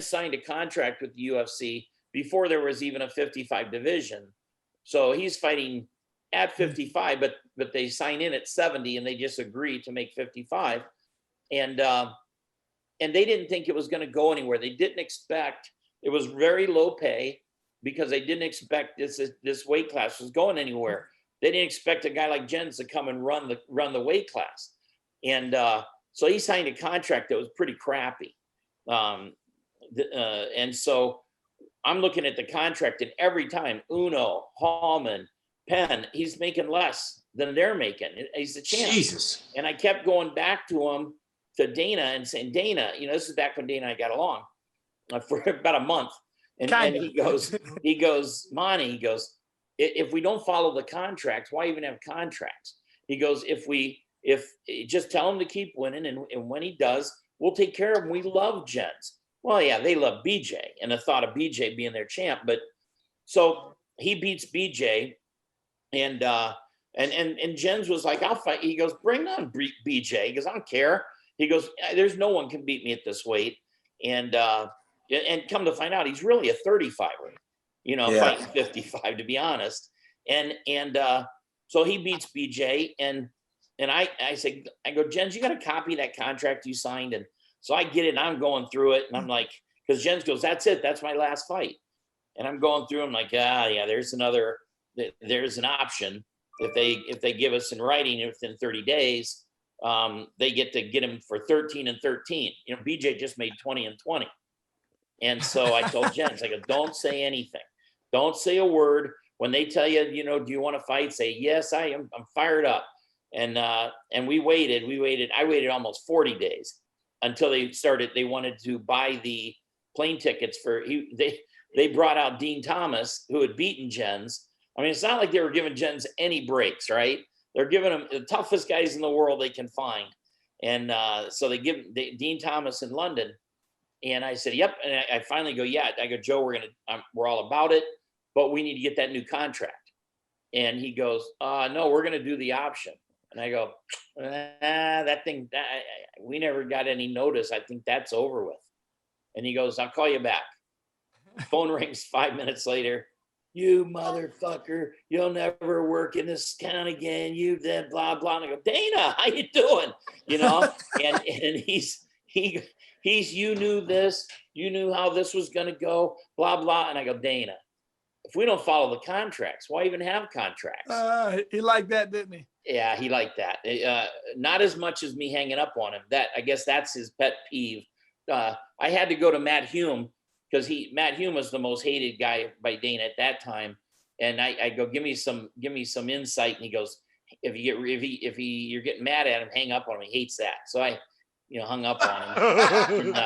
Signed a contract with the UFC before there was even a 55 division. So he's fighting at 55, but they sign in at 70 and they just agree to make 55. And they didn't think it was going to go anywhere. They didn't expect, it was very low pay because they didn't expect this weight class was going anywhere. They didn't expect a guy like Jens to come and run the weight class. And so he signed a contract that was pretty crappy. And so I'm looking at the contract, and every time Uno, Hallman, Penn, he's making less than they're making. He's the champ. Jesus. And I kept going back to Dana and saying, Dana, this is back when Dana and I got along for about a month. And he goes, Monty, he goes, if we don't follow the contracts, why even have contracts? He goes, if just tell him to keep winning. And when he does, we'll take care of him. We love Jens. Well, yeah, they love BJ and the thought of BJ being their champ. But so he beats BJ, and Jens was like, I'll fight. He goes, bring on BJ. He goes, I don't care. He goes, there's no one can beat me at this weight. And come to find out, he's really a 35er, fighting 55, to be honest. And so he beats BJ, and I say, I go, Jens, you got a copy of that contract you signed? And so I get it, and I'm going through it, and I'm like, because Jens goes, that's it, that's my last fight. And I'm going through, I'm like, yeah, there's an option. If they give us in writing within 30 days, they get to get him for 13-13. BJ just made 20-20. And so I told Jens, I go, don't say anything. Don't say a word. When they tell you, do you want to fight? Say, yes, I am. I'm fired up. And we waited. I waited almost 40 days until they wanted to buy the plane tickets they brought out Dean Thomas, who had beaten Jens. I mean, it's not like they were giving Jens any breaks, right? They're giving him the toughest guys in the world they can find. And so they give Dean Thomas in London. And I said, yep. And I finally go, yeah. I go, Joe, we're all about it, but we need to get that new contract. And he goes, no, we're going to do the option. And I go, that thing, we never got any notice. I think that's over with. And he goes, I'll call you back. Phone rings 5 minutes later. You motherfucker, you'll never work in this town again. You then blah, blah. And I go, Dana, how you doing? And he's, you knew this, you knew how this was going to go, blah, blah. And I go, Dana, if we don't follow the contracts, why even have contracts? He liked that, didn't he? Yeah, he liked that. Not as much as me hanging up on him. I guess that's his pet peeve. I had to go to Matt Hume because Matt Hume was the most hated guy by Dana at that time. And I go, give me some insight. And he goes, if you're getting mad at him, hang up on him. He hates that. So I hung up on him.